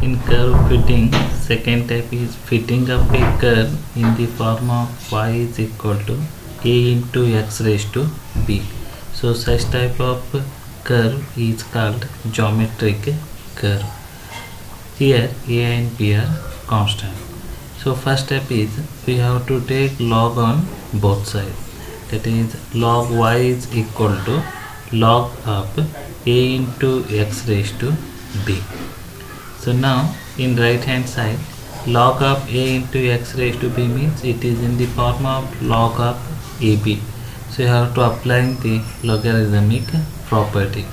In curve fitting, second type is fitting up a curve in the form of y is equal to a into x raised to b. So such type of curve is called geometric curve. Here a and b are constant. So first step is we have to take log on both sides. That is log y is equal to log of a into x raised to b. So now in right hand side, log of a into x raised to b means it is in the form of log of ab. So you have to apply the logarithmic property.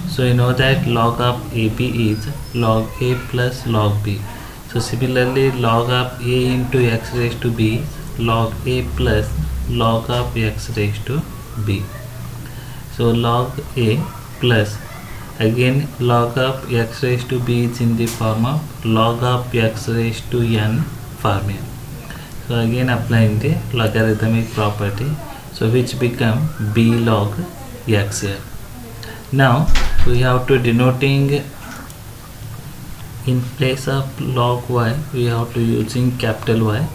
So you know that log of ab is log a plus log b. So similarly log of a into x raised to b is log a plus log of x raised to b. So log a plus again log of x raised to b is in the form of log of x raised to n formula. So again applying the logarithmic property, so which become b log x here. Now we have to denoting in place of log y we have to using capital Y.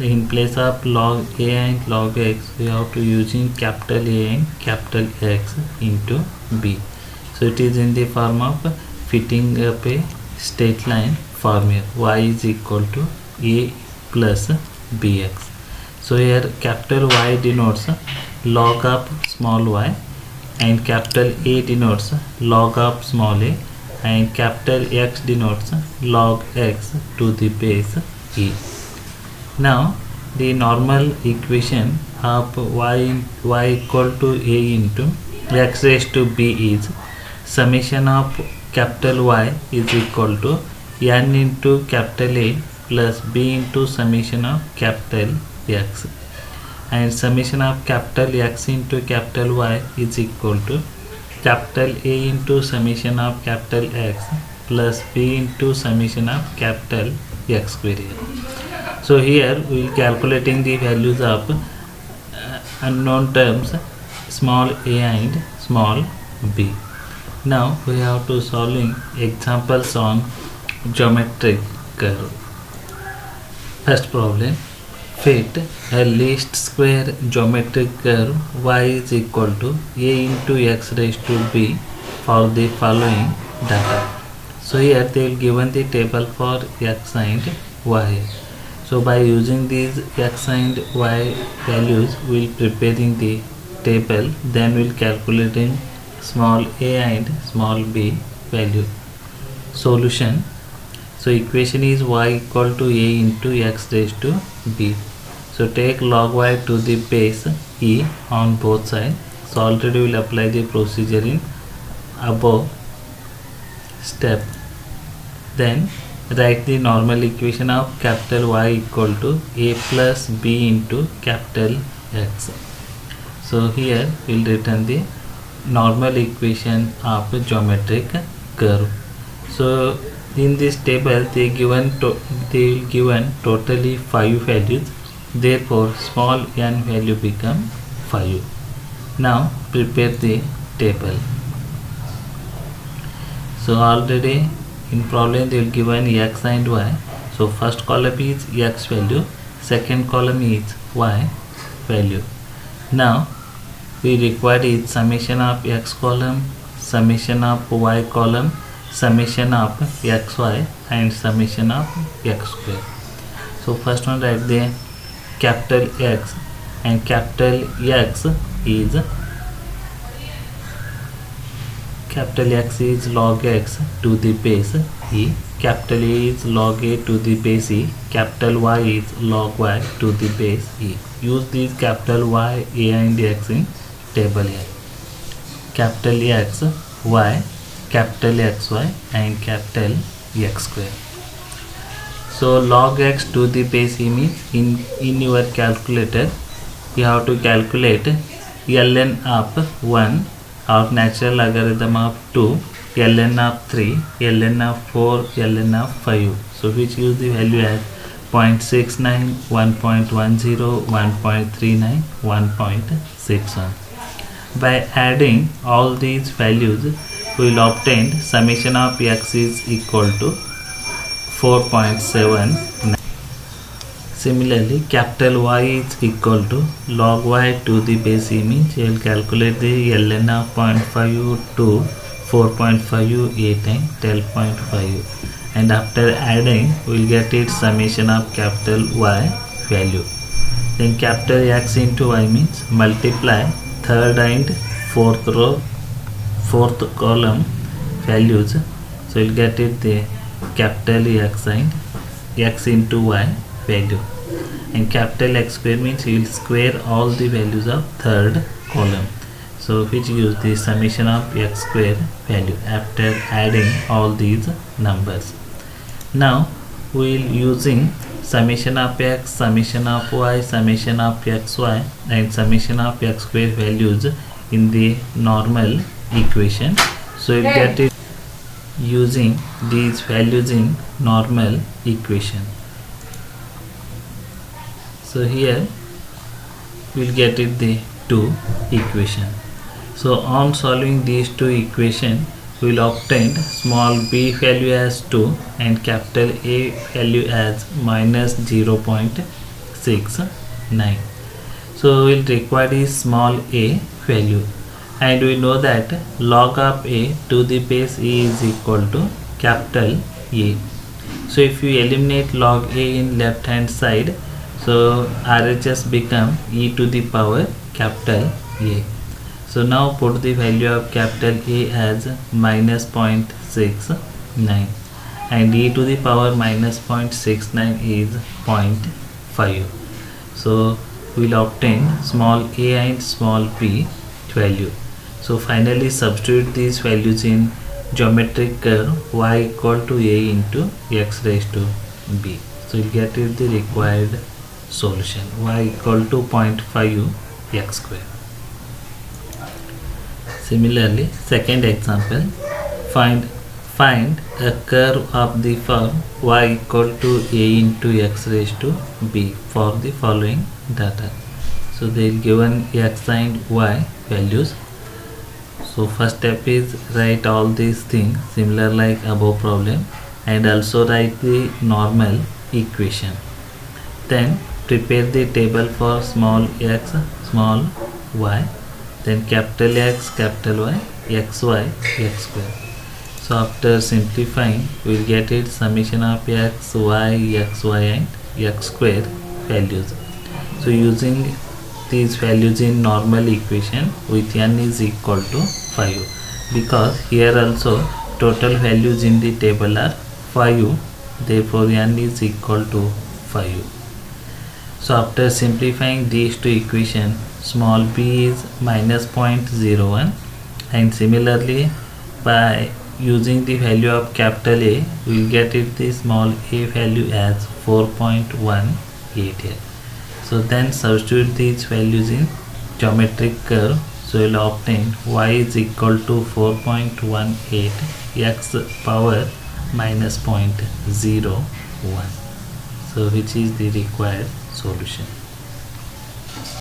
In place of log a and log x we have to using capital A and capital X into b. So it is in the form of fitting up a straight line formula y is equal to a plus bx. So here capital Y denotes log of small y and capital A denotes log of small a and capital X denotes log x to the base e. Now the normal equation of y equal to a into x raised to b is summation of capital Y is equal to n into capital A plus b into summation of capital X, and summation of capital X into capital Y is equal to capital A into summation of capital X plus b into summation of capital X square. So here we will calculating the values of unknown terms small a and small b. Now we have to solving examples on geometric curve. First problem, fit a least square geometric curve y is equal to a into x raised to b for the following data. So here they will given the table for x and y. So by using these x and y values we will preparing the table, then we will calculating small a and small b value. Solution. So equation is y equal to a into x raised to b. So take log y to the base e on both sides. So already we will apply the procedure in above step. Then write the normal equation of capital Y equal to a plus b into capital X. So here we will written the normal equation of a geometric curve. So in this table they given totally 5 values, therefore small n value become 5. Now prepare the table. So already in problem they will given x and y. So first column is x value, second column is y value. Now we require is summation of x column, summation of y column, summation of xy and summation of x square. So first one write the capital X, and capital X is log x to the base e, capital A is log a to the base e, capital Y is log y to the base e. Use these capital Y, a and x in table here. Capital X, Y, capital XY and capital X square. So log x to the base e means in your calculator you have to calculate ln of 1 or natural logarithm of 2, ln of 3, ln of 4, ln of 5. So which gives the value as 0.69, 1.10, 1.39, 1.61. By adding all these values we will obtain summation of x is equal to 4.7. Similarly, capital Y is equal to log y to the base e, means you will calculate the ln of 0.5 to 4.5 times 12.5, and after adding we will get it summation of capital Y value. Then capital X into Y means multiply third and fourth row, fourth column values, so you will get it the capital X and X into Y value. And capital X square means you will square all the values of third column, so which use the summation of X square value after adding all these numbers. Now we will using summation of X, summation of Y, summation of XY and summation of X square values in the normal equation. So you get it using these values in normal equation. So here we will get it the two equation. So on solving these two equation, we will obtain small b value as 2 and capital A value as minus 0.69. So we will require the small a value, and we know that log of a to the base e is equal to capital A. So if you eliminate log a in left hand side, so RHS become e to the power capital A. So now put the value of capital A as minus 0.69 and e to the power minus 0.69 is 0.5. So we will obtain small a and small b value. So finally substitute these values in geometric curve y equal to a into x raised to b. So you get it the required solution, y equal to 0.5 x square. Similarly, second example, find a curve of the form y equal to a into x raised to b for the following data. So they will given x and y values. So first step is write all these things similar like above problem, and also write the normal equation. Then prepare the table for small x, small y, then capital X, capital Y, XY, x square. So after simplifying, we will get it summation of x, y, xy and x square values. So using these values in normal equation with n is equal to 5, because here also total values in the table are 5, therefore n is equal to 5. So after simplifying these two equations, small b is minus 0.01, and similarly by using the value of capital A, we will get it the small a value as 4.18 here. So then substitute these values in geometric curve, so we will obtain y is equal to 4.18 x power minus 0.01, so which is the required solution.